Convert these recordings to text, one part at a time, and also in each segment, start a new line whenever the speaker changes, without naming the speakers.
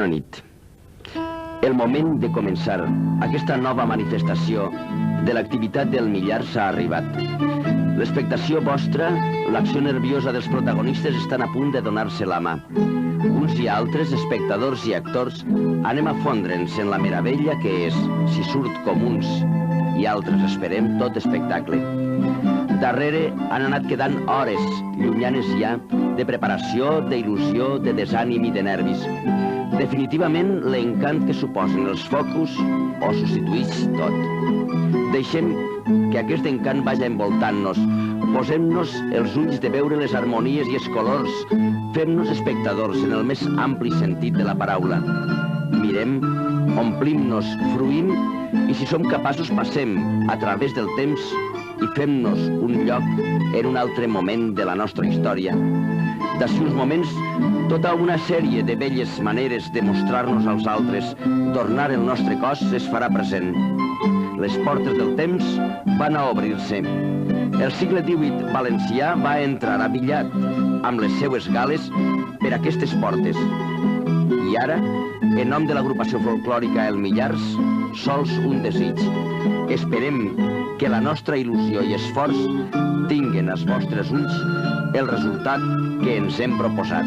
Bona nit. El moment de començar aquesta nova manifestació de l'activitat del Millars ha arribat. L'expectació vostra, l'acció nerviosa dels protagonistes estan a punt de donar-se la mà. Uns i altres, espectadors i actors, anem a fondre'ns en la meravella que és, si surt com uns i altres esperem, tot espectacle. Darrere han anat quedant hores, llunyanes ja, de preparació, d'il·lusió, de desànim i de nervis. Definitivament, l'encant que suposen els focus ho substituïx tot. Deixem que aquest encant vagi envoltant-nos. Posem-nos els ulls de veure les harmonies i els colors. Fem-nos espectadors en el més ampli sentit de la paraula. Mirem, omplim-nos, fruïm i si som capaços passem a través del temps i fem-nos un lloc en un altre moment de la nostra història. D'ací uns moments, tota una sèrie de belles maneres de mostrar-nos als altres, d'ornar el nostre cos, es farà present. Les portes del temps van a obrir-se. El segle XVIII valencià va entrar abillat amb les seues gales per aquestes portes. I ara, en nom de l'agrupació folclòrica El Millars, sols un desig. Esperem que la nostra il·lusió i esforç tinguen als vostres ulls el resultat que ens hem proposat.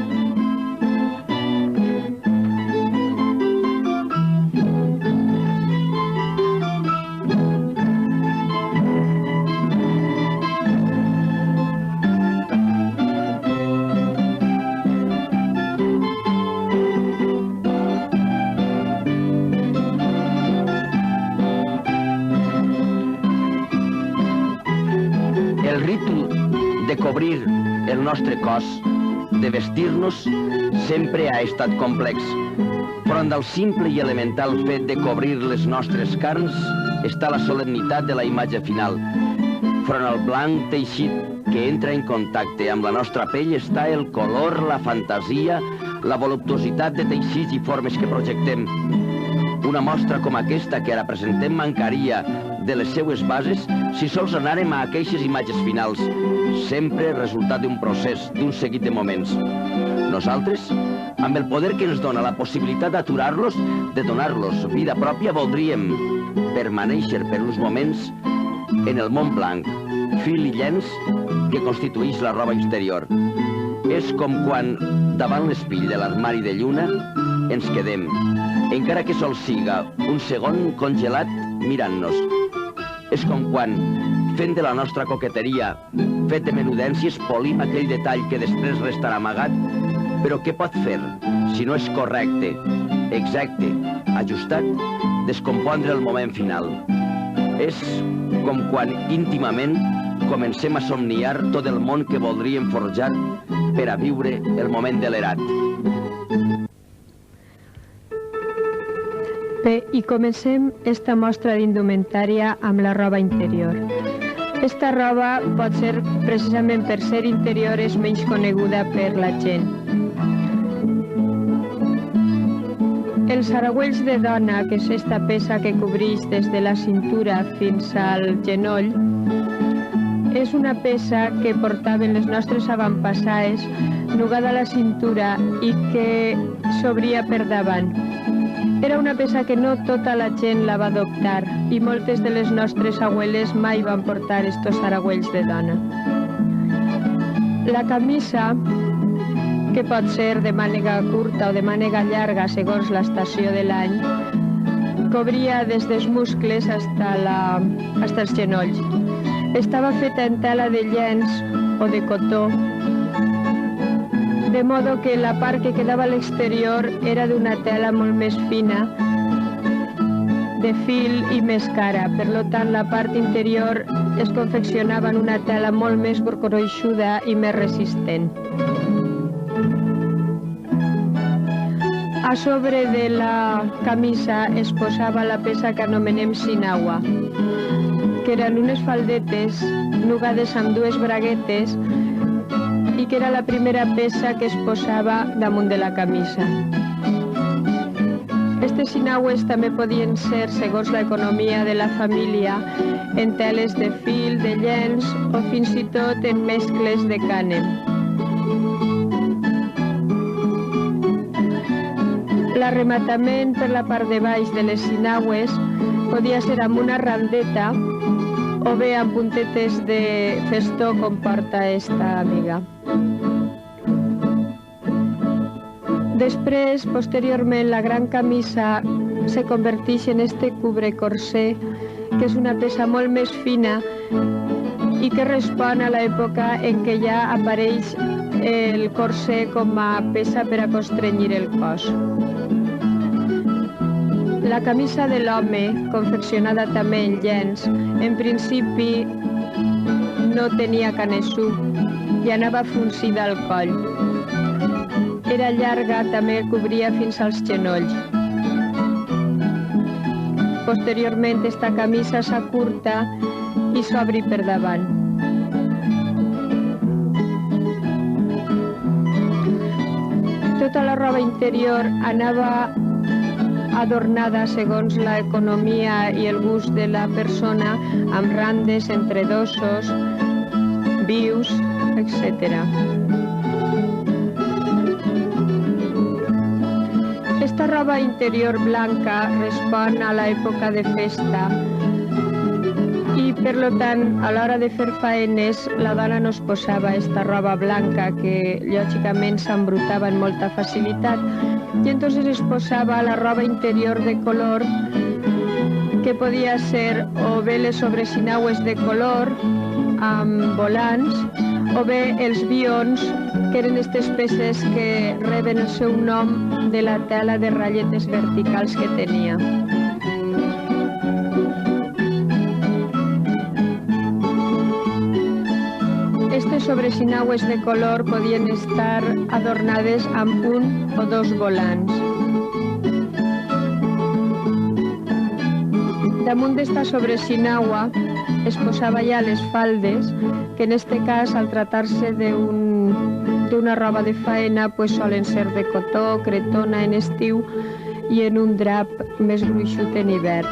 El ritu de cobrir el nostre cos, de vestir-nos, sempre ha estat complex. Però del simple i elemental fet de cobrir les nostres carns està la solemnitat de la imatge final. Front al blanc teixit que entra en contacte amb la nostra pell està el color, la fantasia, la voluptuositat de teixits i formes que projectem. Una mostra com aquesta que ara presentem mancaria de les seues bases si sols anàrem a aqueixes imatges finals, sempre resultat d'un procés, d'un seguit de moments. Nosaltres, amb el poder que ens dona la possibilitat d'aturar-los, de donar-los vida pròpia, voldríem permanèixer per uns moments en el món blanc, fil i llenç que constituïx la roba exterior. És com quan, davant l'espill de l'armari de lluna, ens quedem, encara que sol siga un segon congelat mirant-nos. És com quan, fent de la nostra coqueteria, fet de menudències, polim aquell detall que després restarà amagat, però què pot fer si no és correcte, exacte, ajustat, descompondre el moment final? És com quan íntimament comencem a somniar tot el món que voldríem forjar per a viure el moment de l'erat.
Bé, i comencem esta mostra d'indumentària amb la roba interior. Esta roba, pot ser precisament per ser interior, és menys coneguda per la gent. Els saragüells de dona, que és esta peça que cobreix des de la cintura fins al genoll, és una peça que portaven les nostres avantpassades nugada a la cintura i que s'obria per davant. Era una peça que no tota la gent la va adoptar i moltes de les nostres abueles mai van portar estos saragüells de dona. La camisa, que pot ser de mànega curta o de mànega llarga segons l'estació de l'any, cobria des dels muscles fins als genolls. Estava feta en tela de llenç o de cotó, de modo que la part que quedava a l'exterior era d'una tela molt més fina, de fil i més cara. Per tant, la part interior es confeccionava en una tela molt més gruixuda i més resistent. A sobre de la camisa es posava la peça que anomenem sinagua, que eren unes faldetes nugades amb dues braguetes i que era la primera peça que es posava damunt de la camisa. Estes sinagües també podien ser, segons l'economia de la família, en teles de fil, de llenç o fins i tot en mescles de cànem. L'arrematament per la part de baix de les sinaues podia ser amb una randeta o bé amb puntetes de festó com porta esta amiga. Després, posteriorment, la gran camisa se converteix en este cubre-corsé, que és una peça molt més fina i que respon a l'època en què ja apareix el corsé com a peça per a constrenyir el cos. La camisa de l'home, confeccionada també en llenç, en principi no tenia canesú i anava fruncida al coll. Era llarga, també cobria fins als genolls. Posteriorment, esta camisa s'acurta i s'obri per davant. Tota la roba interior anava adornada segons l'economia i el gust de la persona amb randes, entredossos, vius, etc. Esta roba interior blanca respon a l'època de festa i, per tant, a l'hora de fer faenes, la dona no es posava esta roba blanca que, lògicament, s'embrutava amb molta facilitat i entonces es posava la roba interior de color que podia ser o bé les sobresinaues de color amb volants o bé els vions, que eren aquestes peces que reben el seu nom de la tela de ratlletes verticals que tenia. Aquestes sobresinaues de color podien estar adornades amb un o dos volants. Damunt d'esta sobresinaua es posava ja les faldes, que en este cas, al tractar-se d'una roba de faena, solen ser de cotó, cretona en estiu i en un drap més gruixut en hivern.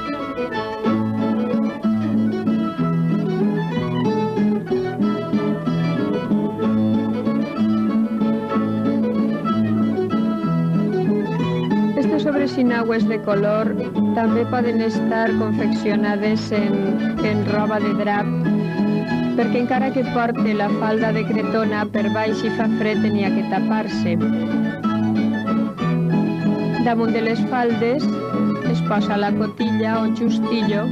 Aquestes sobresinaues de color també poden estar confeccionades en roba de drap, perquè encara que porte la falda de cretona, per baix i fa fred tenia que tapar-se. Damunt de les faldes es posa la cotilla o justillo,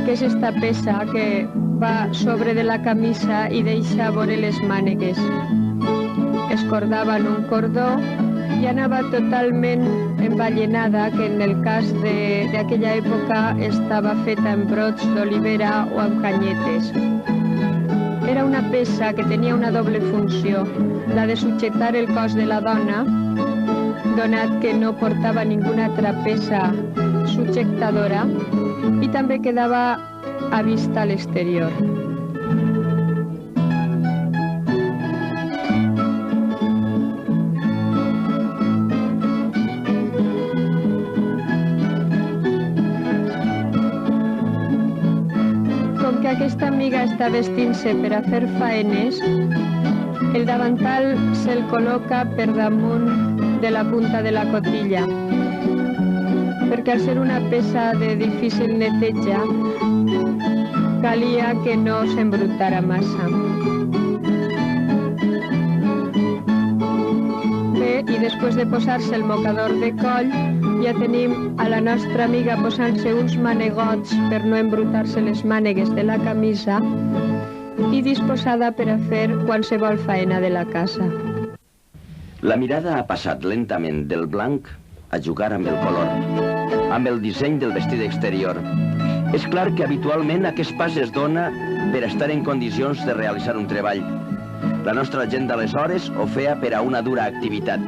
que és esta peça que va sobre de la camisa i deixa vore les mànegues. Es cordava en un cordó i anava totalment emballenada, que en el cas d'aquella època estava feta en brots d'olivera o amb canyetes. Era una peça que tenia una doble funció, la de subjectar el cos de la dona, donat que no portava ninguna altra peça subjectadora, i també quedava a vista a l'exterior. Aquesta amiga està vestint-se per a fer faenes, el davantal se'l col·loca per damunt de la punta de la cotilla, perquè al ser una peça de difícil neteja, calia que no s'embrutara massa. Bé, i després de posar-se el mocador de coll, ja tenim a la nostra amiga posant-se uns manegots per no embrutar-se les mànegues de la camisa i disposada per a fer qualsevol faena de la casa.
La mirada ha passat lentament del blanc a jugar amb el color, amb el disseny del vestit exterior. És clar que habitualment aquest pas es dona per estar en condicions de realitzar un treball. La nostra gent d'aleshores ho feia per a una dura activitat,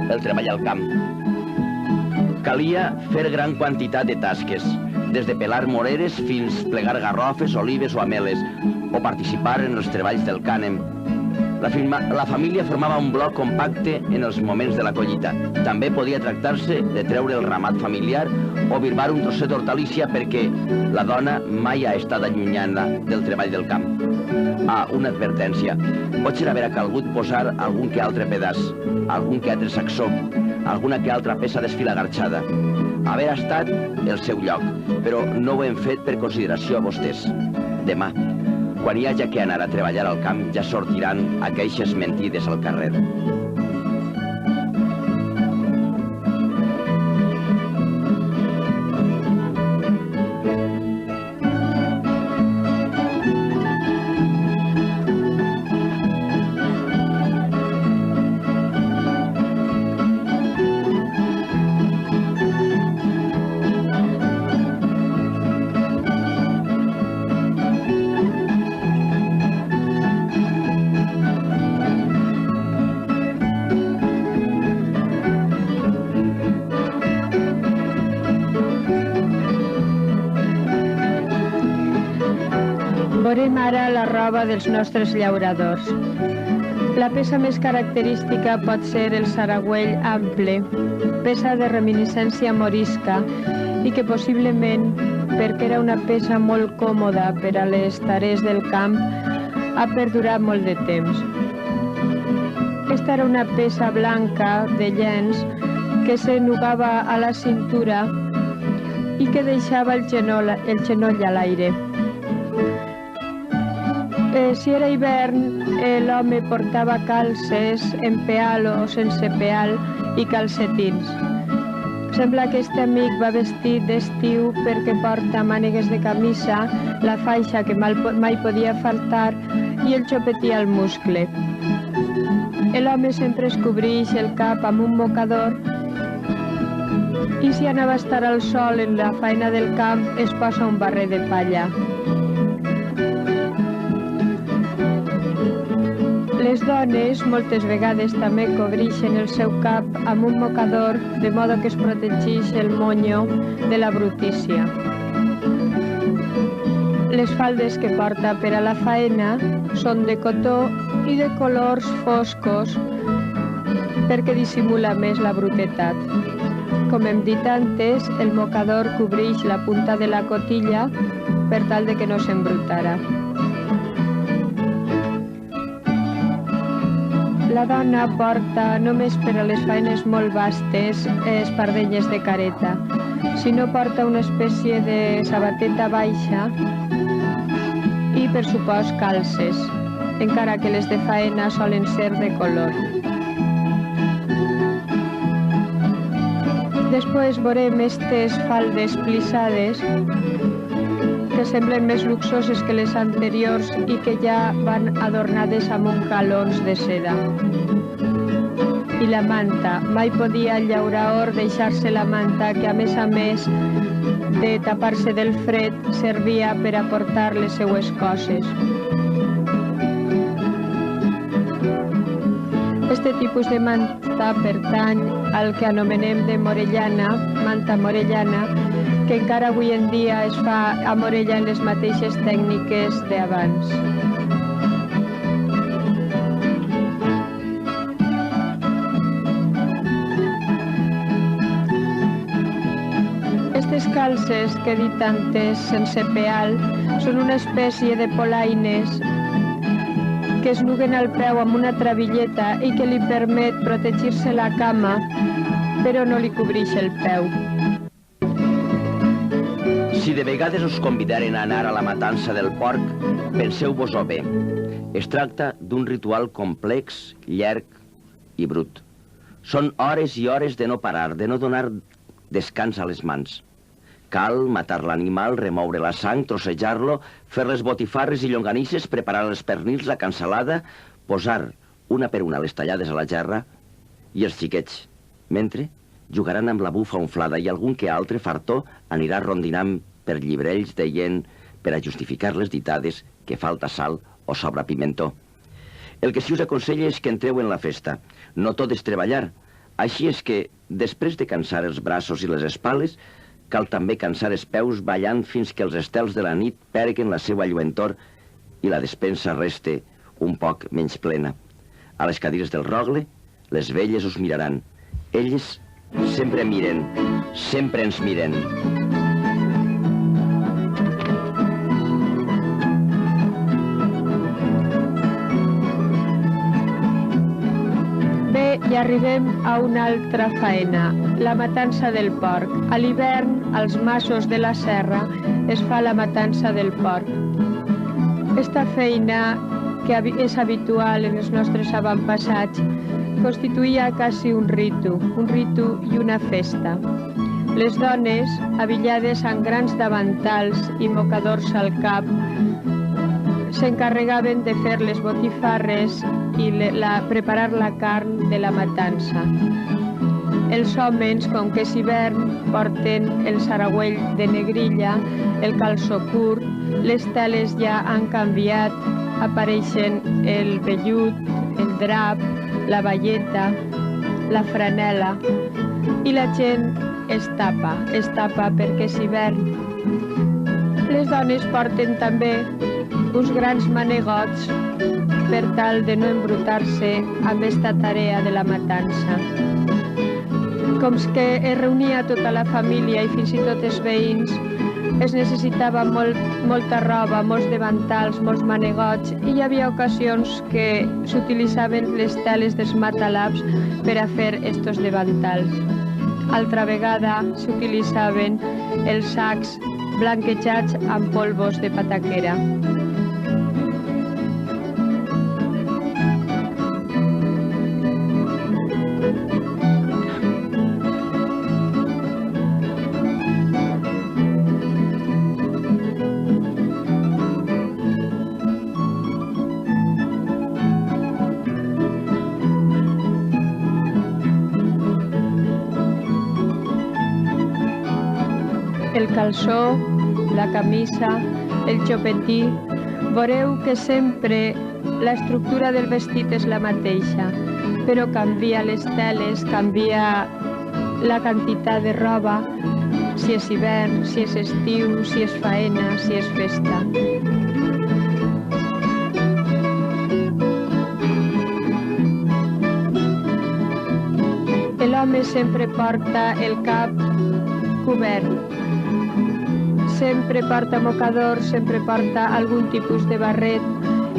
el treball al camp. Calia fer gran quantitat de tasques, des de pelar moreres fins plegar garrofes, olives o ameles, o participar en els treballs del cànem. La família formava un bloc compacte en els moments de la collita. També podia tractar-se de treure el ramat familiar o birbar un trosset d'hortalícia, perquè la dona mai ha estat allunyada del treball del camp. Una advertència. Potser haver calgut posar algun que altre pedaç, algun que altre sacsó, alguna que altra peça desfilagarxada. Haver estat el seu lloc, però no ho hem fet per consideració a vostès. Demà, quan hi hagi que anar a treballar al camp, ja sortiran aqueixes mentides al carrer.
Veurem ara la roba dels nostres llauradors. La peça més característica pot ser el saragüell ample, peça de reminiscència morisca i que possiblement, perquè era una peça molt còmoda per a les tarees del camp, ha perdurat molt de temps. Aquesta era una peça blanca de llenç que s'enugava a la cintura i que deixava el genoll a l'aire. Si era hivern, l'home portava calces en peal o sense peal i calcetins. Sembla que aquest amic va vestit d'estiu perquè porta mànigues de camisa, la faixa que mai podia faltar i el xopetí al muscle. L'home sempre es cobreix el cap amb un mocador i si anava a estar al sol en la feina del camp es posa un barret de palla. Les dones moltes vegades també cobreixen el seu cap amb un mocador de modo que es protegeix el monyo de la brutícia. Les faldes que porta per a la faena són de cotó i de colors foscos perquè dissimula més la brutetat. Com hem dit antes, el mocador cobreix la punta de la cotilla per tal de que no s'embrutara. La dona porta només per a les feines molt vastes espardenyes de careta, sinó porta una espècie de sabateta baixa i per supost calces, encara que les de faena solen ser de color. Després veurem aquestes faldes plissades que semblen més luxoses que les anteriors i que ja van adornades amb un calons de seda. I la manta. Mai podia el llauraor deixar-se la manta que a més de tapar-se del fred servia per a portar les seues coses. Este tipus de manta pertany al que anomenem de morellana, manta morellana, que encara avui en dia es fa a Morella en les mateixes tècniques d'abans. Aquestes calces que he dit antes sense peal són una espècie de polaines que es nuguen al peu amb una travilleta i que li permet protegir-se la cama, però no li cobreix el peu.
Si de vegades us convidaren a anar a la matança del porc, penseu-vos-ho bé. Es tracta d'un ritual complex, llarg i brut. Són hores i hores de no parar, de no donar descans a les mans. Cal matar l'animal, remoure la sang, trossejar-lo, fer les botifarres i llonganisses, preparar els pernils, la cansalada, posar una per una les tallades a la gerra i els xiquets. Mentre jugaran amb la bufa unflada i algun que altre fartó anirà rondinant per llibrells deient, per a justificar les ditades, que falta sal o sobra pimentó. El que sí us aconsella és que entreu en la festa. No tot és treballar. Així és que, després de cansar els braços i les espales, cal també cansar els peus ballant fins que els estels de la nit perguen la seva lluentor i la despensa reste un poc menys plena. A les cadires del rogle, les velles us miraran. Elles sempre miren, sempre ens miren.
I I arribem a una altra faena, la matança del porc. A l'hivern, als masos de la serra, es fa la matança del porc. Esta feina, que és habitual en els nostres avantpassats, constituïa quasi un ritu i una festa. Les dones, abillades amb grans davantals i mocadors al cap, s'encarregaven de fer les botifarres i preparar la carn de la matança. Els homes, com que és hivern, porten el saragüell de negrilla, el calçó curt, les teles ja han canviat, apareixen el vellut, el drap, la balleta, la franela, i la gent es tapa perquè és hivern. Les dones porten també uns grans manegots per tal de no embrutar-se amb esta tarea de la matança. Com que es reunia tota la família i fins i tot els veïns, es necessitava molta roba, molts davantals, molts manegots, i hi havia ocasions que s'utilitzaven les teles dels matalabs per a fer estos davantals. Altra vegada s'utilitzaven els sacs blanquejats amb polvos de pataquera. El calçó, la camisa, el xopetí, veureu que sempre l'estructura del vestit és la mateixa, però canvia les teles, canvia la quantitat de roba, si és hivern, si és estiu, si és faena, si és festa. L'home sempre porta el cap cobert, sempre porta mocador, sempre porta algun tipus de barret,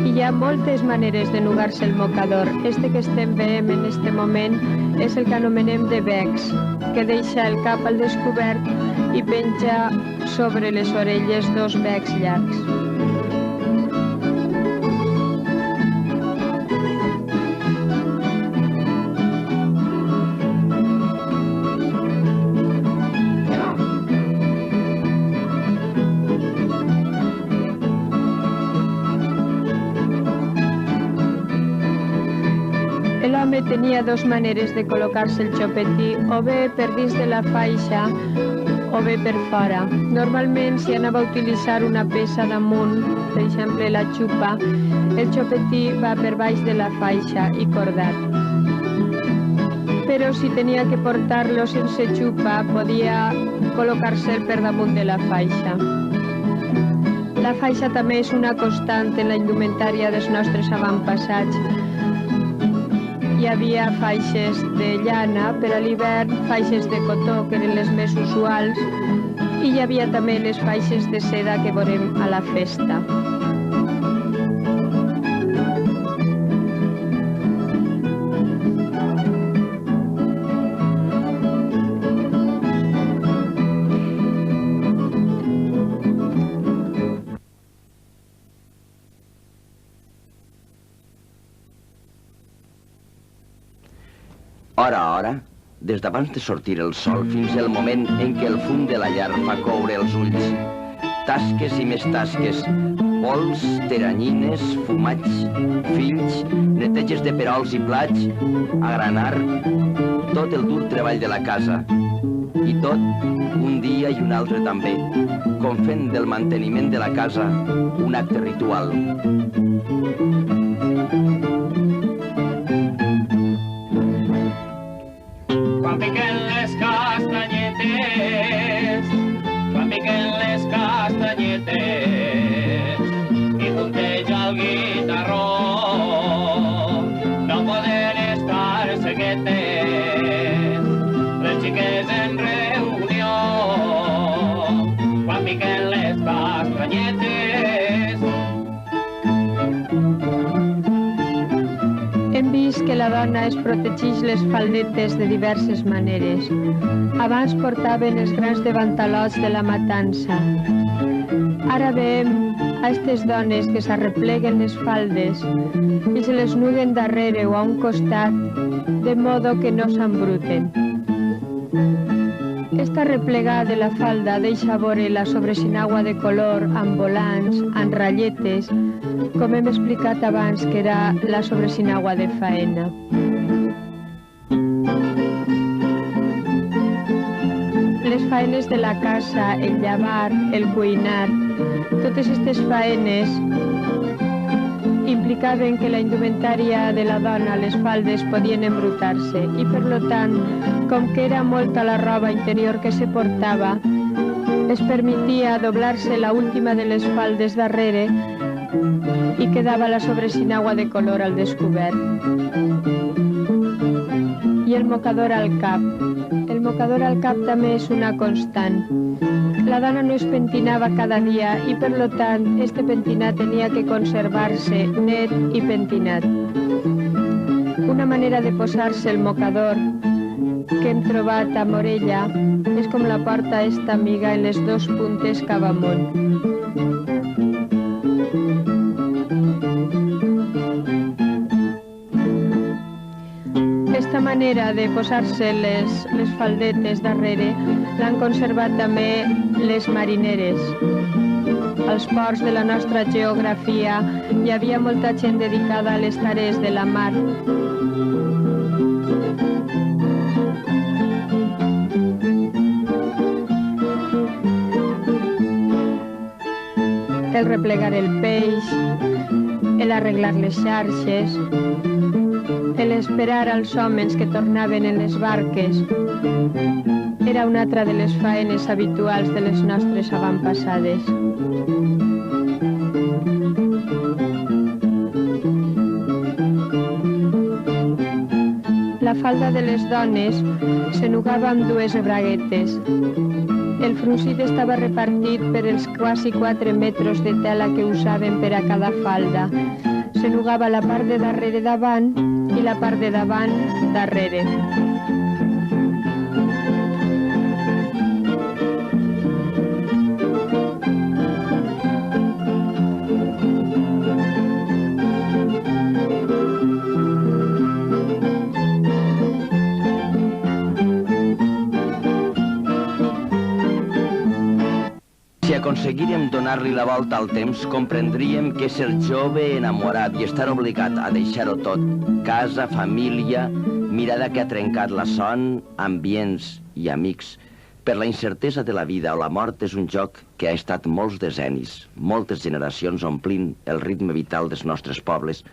i hi ha moltes maneres de nugar-se el mocador. Este que estem veient en este moment és el que anomenem de becs, que deixa el cap al descobert i penja sobre les orelles dos becs llargs. L'home tenia dues maneres de col·locar-se el xopetí, o bé per dins de la faixa o bé per fora. Normalment, si anava a utilitzar una peça damunt, per exemple la xupa, el xopetí va per baix de la faixa i cordat. Però si tenia que portar-lo sense xupa, podia col·locar-se per damunt de la faixa. La faixa també és una constant en la indumentària dels nostres avantpassats. Hi havia faixes de llana per a l'hivern, faixes de cotó, que eren les més usuals, i hi havia també les faixes de seda que veurem a la festa.
Hora a hora, des d'abans de sortir el sol fins al moment en què el fum de la llar fa coure els ulls. Tasques i més tasques, pols, teranyines, fumats, fills, neteges de perols i plats, agranar, tot el dur treball de la casa. I tot, un dia i un altre també, com fent del manteniment de la casa un acte ritual.
Quan piquen les castanyetes, quan piquen les castanyetes, i punteja el guitarró, no poden estar seguetes, les xiques en reunió, quan piquen les castanyetes.
Hem vist que la dona dona es protegeix les faldetes de diverses maneres. Abans portaven els grans davantalots de la matança. Ara veiem a aquestes dones que s'arrepleguen les faldes i se les nuguen darrere o a un costat, de modo que no s'embruten. Esta replegada de la falda deixa veure la sobresinagua de color amb volants, amb ratlletes, com hem explicat abans que era la sobresinagua de faena. Les faenes de la casa, el llevar, el cuinar, totes aquestes faenes implicaven que la indumentària de la dona, les faldes, podien embrutar-se i, per tant, com que era molta la roba interior que se portava, es permetia doblar-se la última de les faldes darrere i quedava la sobresinagua de color al descobert. I el mocador al cap. El mocador al cap també és una constant. La dona no es pentinava cada dia i, per tant, este pentinat tenia que conservar-se net i pentinat. Una manera de posar-se el mocador que hem trobat a Morella és com la porta esta amiga en les dos puntes cap amunt. Aquesta manera de posar-se les faldetes darrere l'han conservat també les marineres. Als ports de la nostra geografia hi havia molta gent dedicada a les tarees de la mar. El replegar el peix, el arreglar les xarxes, el esperar als homes que tornaven en les barques, era una altra de les faenes habituals de les nostres avantpassades. La falda de les dones s'enugava amb dues braguetes. El fruncit estava repartit per els quasi 4 metres de tela que usaven per a cada falda. S'enugava la part de darrere davant i la part de davant darrere.
Si aconseguírem donar-li la volta al temps, comprendríem que ser jove, enamorat i estar obligat a deixar-ho tot, casa, família, mirada que ha trencat la son, ambients i amics, per la incertesa de la vida o la mort és un joc que ha estat molts decennis, moltes generacions omplint el ritme vital dels nostres pobles.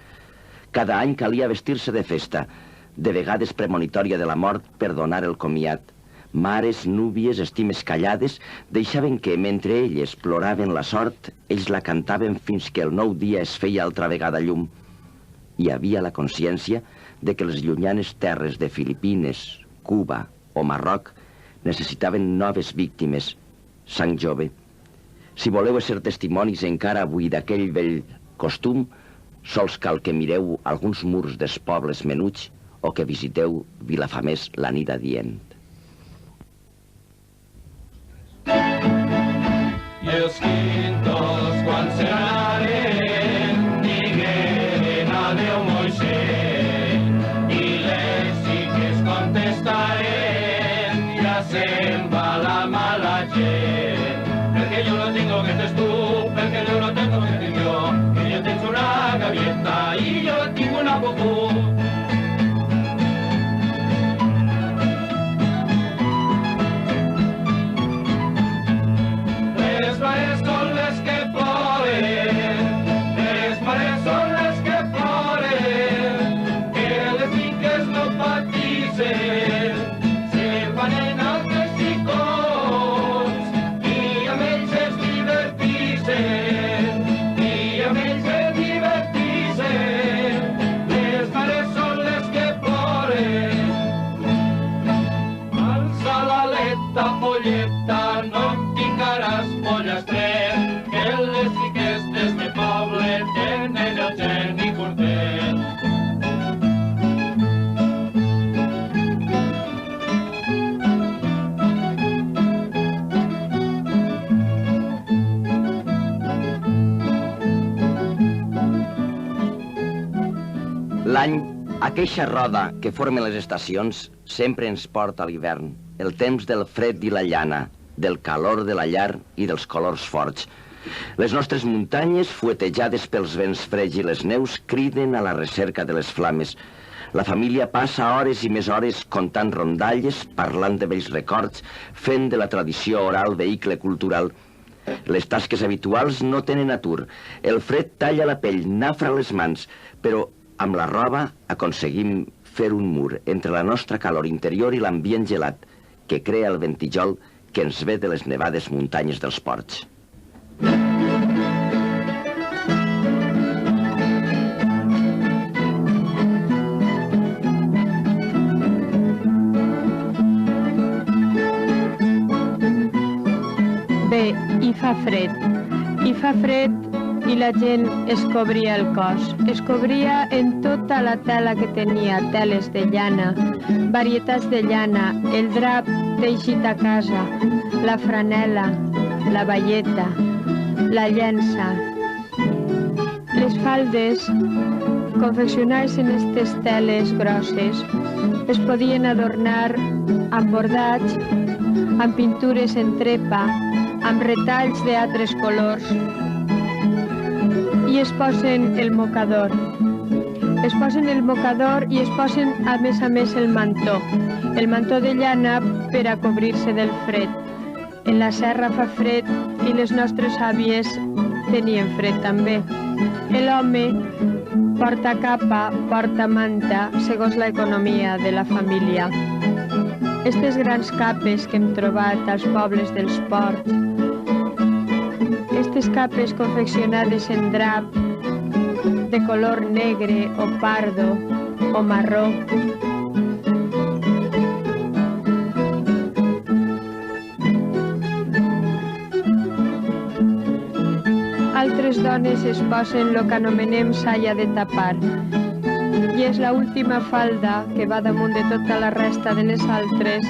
Cada any calia vestir-se de festa, de vegades premonitòria de la mort per donar el comiat. Mares, núvies, estimes callades, deixaven que, mentre elles ploraven la sort, ells la cantaven fins que el nou dia es feia altra vegada llum. Hi havia la consciència de que les llunyanes terres de Filipines, Cuba o Marroc necessitaven noves víctimes, sang jove. Si voleu ser testimonis encara avui d'aquell vell costum, sols cal que mireu alguns murs dels pobles menuts o que visiteu Vilafamés la nit adient.
I els quintos, quan s'anaren, digueren adeu Moixent, i les xiques contestaren, ja se'n va la mala gent. Perquè yo no tengo que estés tú, perquè yo no tengo que estés yo, que yo tens una gavieta i jo tinc una popú. Les vares con les que
L'any, aqueixa roda que formen les estacions, sempre ens porta a l'hivern, el temps del fred i la llana, del calor de la llar i dels colors forts. Les nostres muntanyes, fuetejades pels vents freds i les neus, criden a la recerca de les flames. La família passa hores i més hores contant rondalles, parlant de vells records, fent de la tradició oral vehicle cultural. Les tasques habituals no tenen atur. El fred talla la pell, nafra les mans, però amb la roba aconseguim fer un mur entre la nostra calor interior i l'ambient gelat que crea el ventijol que ens ve de les nevades muntanyes dels Ports.
Bé, hi fa fred i la gent es cobria el cos. Es cobria en tota la tela que tenia, teles de llana, varietats de llana, el drap teixit a casa, la franela, la baieta, la llença. Les faldes, confeccionades en aquestes teles grosses, es podien adornar amb bordats, amb pintures en trepa, amb retalls d'altres colors, i es posen el mocador. Es posen el mocador i es posen a més el mantó de llana per a cobrir-se del fred. En la serra fa fred i les nostres àvies tenien fred també. L'home porta capa, porta manta, segons l'economia de la família. Aquestes grans capes que hem trobat als pobles dels ports, aquestes capes confeccionades en drap de color negre o pardo o marró, altres dones es posen el que anomenem salla de tapar, i és l'última falda que va damunt de tota la resta de les altres,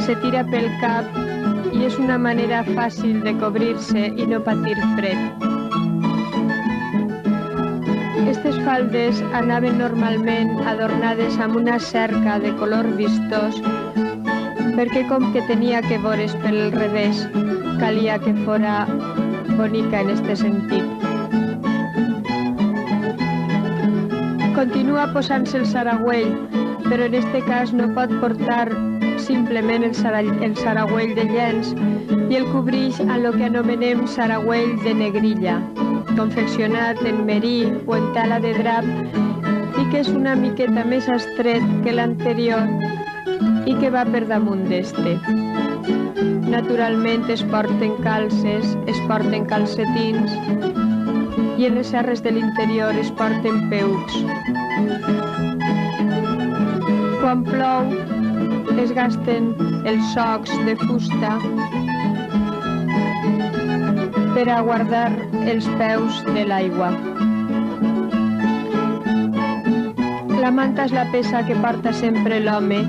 se tira pel cap i és una manera fàcil de cobrir-se i no patir fred. Aquestes faldes anaven normalment adornades amb una cerca de color vistós, perquè com que tenia que veure's pel revés, calia que fora bonica en este sentit. Continua posant-se el saragüell, però en este cas no pot portar simplement el saragüell de llenç i el cobrix amb el que anomenem saragüell de negrilla, confeccionat en merí o en tela de drap i que és una miqueta més estret que l'anterior i que va per damunt d'este. Naturalment es porten calces, es porten calcetins i en les serres de l'interior es porten peucs. Quan plou es gasten els socs de fusta per a guardar els peus de l'aigua. La manta és la peça que porta sempre l'home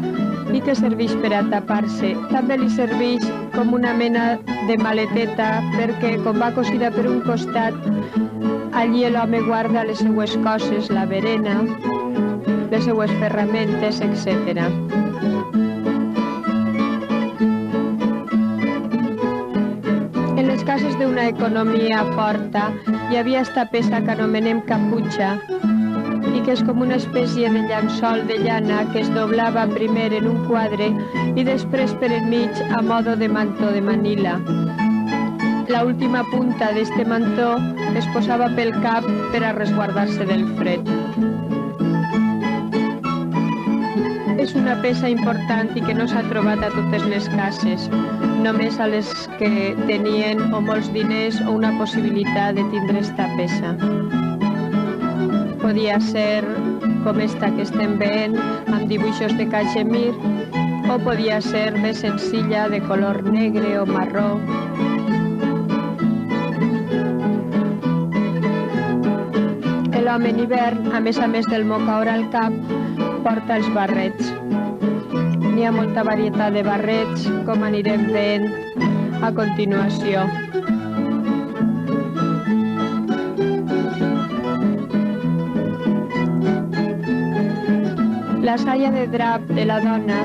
i que serveix per a tapar-se. També li serveix com una mena de maleteta perquè, com va cosida per un costat, allí l'home guarda les seues coses, la berena, les seues ferramentes, etc. En les cases d'una economia forta hi havia esta peça que anomenem caputxa i que és com una espècie de llençol de llana que es doblava primer en un quadre i després per enmig a modo de mantó de Manila. La última punta d'este mantó es posava pel cap per a resguardar-se del fred. És una peça important i que no s'ha trobat a totes les cases, només a les que tenien o molts diners o una possibilitat de tindre esta peça. Podia ser com esta que estem veient, amb dibuixos de cachemir, o podia ser més senzilla, de color negre o marró. L'home en hivern, a més del mocaor al cap, porta els barrets. N'hi ha molta varietat de barrets, com anirem veient a continuació. La saia de drap de la dona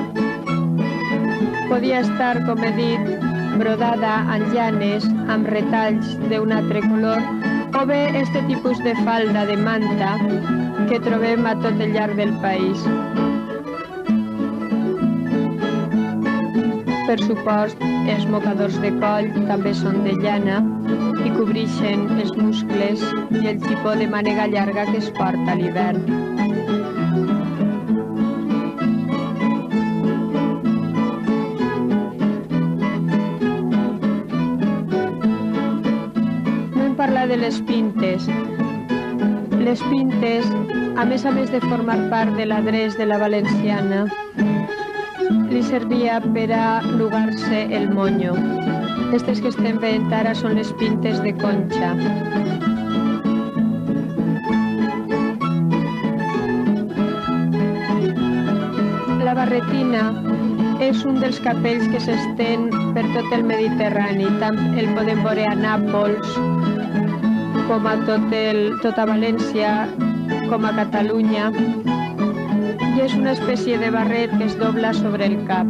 podia estar, com he dit, brodada en llanes amb retalls d'un altre color, o bé este tipus de falda de manta que trobem a tot el llarg del país. Per supost, els mocadors de coll també són de llana i cobreixen els muscles i el xipó de mànega llarga que es porta a l'hivern. No hem parlat de les pintes. Les pintes, a més de formar part de l'adreç de la valenciana, li servia per a lugar-se el monyo. Aquestes que estem veient ara són les pintes de conxa. La barretina és un dels capells que s'estén per tot el Mediterrani. Tant el podem veure a Nàpols, com a tota València, com a Catalunya. I és una espècie de barret que es dobla sobre el cap.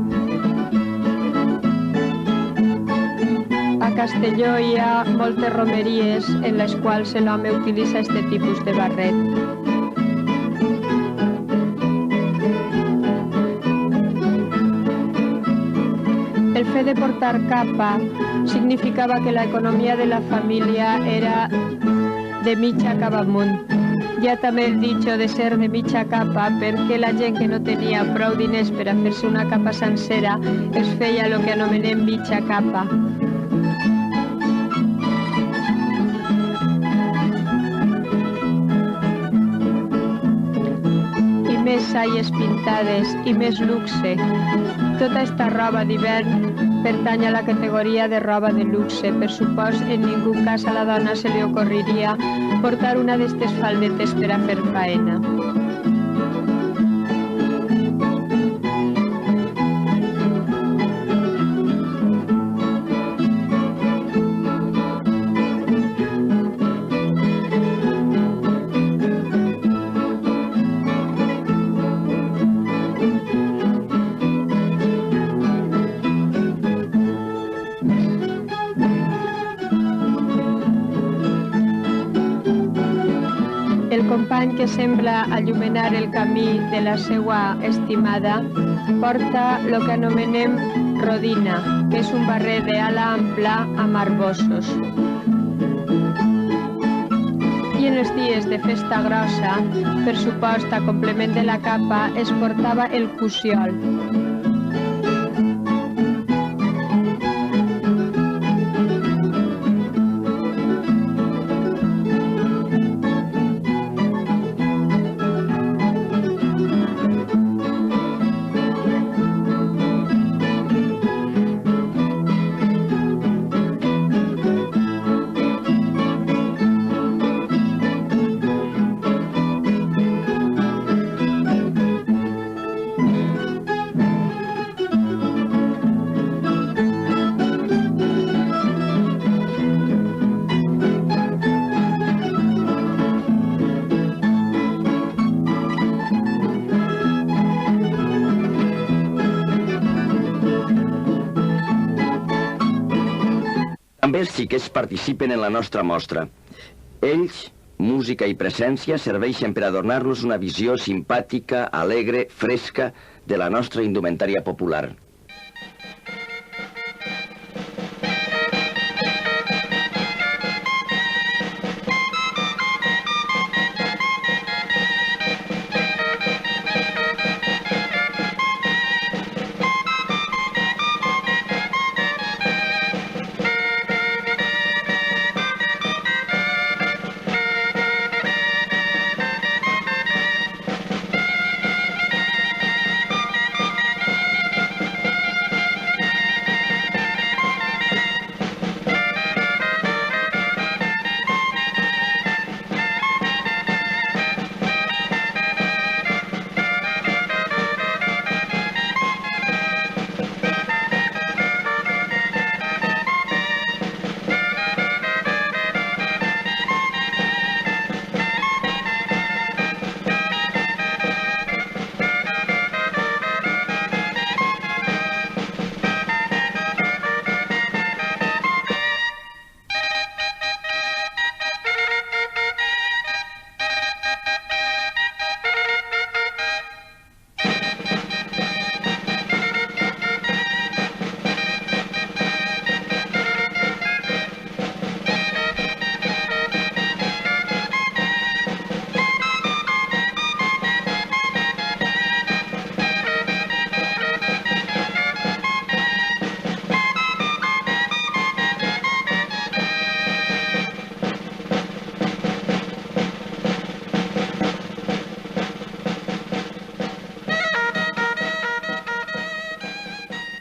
A Castelló hi ha moltes romeries en les quals l'home utilitza aquest tipus de barret. El fet de portar capa significava que l'economia de la família era de mitja cap amunt. Hi ha també el dicho de ser de mitja capa perquè la gent que no tenia prou diners per a fer-se una capa sencera es feia el que anomenem mitja capa. I més saies pintades i més luxe. Tota aquesta roba d'hivern pertany a la categoria de roba de luxe. Per supost, en ningú cas a la dona se li ocorriria portar una d'estes faldetes per a fer faena. El company que sembla allumenar el camí de la seva estimada porta el que anomenem rodina, que és un barret d'ala ampla amb arbossos. I en els dies de festa grossa, per supost a complement de la capa, es portava el cusiol.
També els xiquets participen en la nostra mostra. Ells, música i presència, serveixen per adornar-nos una visió simpàtica, alegre, fresca de la nostra indumentària popular.